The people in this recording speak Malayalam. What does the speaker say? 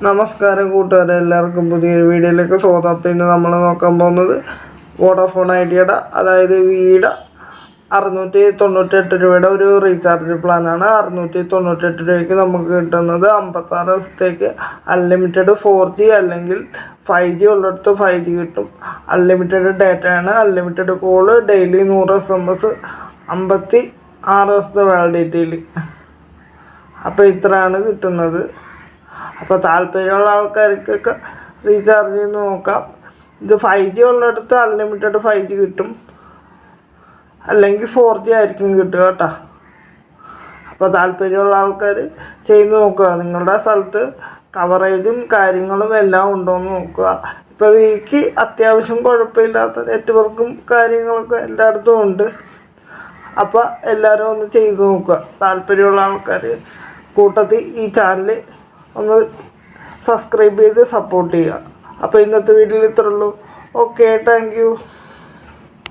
നമസ്കാരം കൂട്ടുകാരെ, എല്ലാവർക്കും പുതിയൊരു വീഡിയോയിലേക്ക് സ്വാഗതം. അപ്പോൾ ഇന്ന് നമ്മൾ നോക്കാൻ പോകുന്നത് വോഡാഫോൺ ഐഡിയയുടെ അതായത് വിയുടെ 698 രൂപയുടെ ഒരു റീചാർജ് പ്ലാനാണ്. 698 രൂപയ്ക്ക് നമുക്ക് കിട്ടുന്നത് 56 ദിവസത്തേക്ക് അൺലിമിറ്റഡ് 4G അല്ലെങ്കിൽ 5G ഉള്ളിടത്ത് 5G കിട്ടും. അൺലിമിറ്റഡ് ഡാറ്റയാണ്. അൺലിമിറ്റഡ് കോള്, ഡെയിലി 100 SMS, 56 ദിവസത്തെ വാലിഡിറ്റിയിൽ. അപ്പോൾ ഇത്രയാണ് കിട്ടുന്നത്. അപ്പോൾ താല്പര്യമുള്ള ആൾക്കാർക്കൊക്കെ റീചാർജ് ചെയ്ത് നോക്കാം. ഇത് 5G ഉള്ളിടത്ത് അൺലിമിറ്റഡ് 5G കിട്ടും, അല്ലെങ്കിൽ 4G ആയിരിക്കും കിട്ടുക കേട്ടോ. അപ്പോൾ താല്പര്യമുള്ള ആൾക്കാർ ചെയ്ത് നോക്കുക. നിങ്ങളുടെ സ്ഥലത്ത് കവറേജും കാര്യങ്ങളും എല്ലാം ഉണ്ടോയെന്ന് നോക്കുക. ഇപ്പോൾ വീക്ക് അത്യാവശ്യം കുഴപ്പമില്ലാത്ത നെറ്റ്വർക്കും കാര്യങ്ങളൊക്കെ എല്ലായിടത്തും ഉണ്ട്. അപ്പോൾ എല്ലാവരും ഒന്ന് ചെയ്ത് നോക്കുക. താല്പര്യമുള്ള ആൾക്കാർ കൂട്ടത്തിൽ ഈ ചാനൽ ഒന്ന് സബ്സ്ക്രൈബ് ചെയ്ത് സപ്പോർട്ട് ചെയ്യുക. അപ്പോൾ ഇന്നത്തെ വീഡിയോയിൽ ഇത്രയുള്ളൂ. Okay, thank U.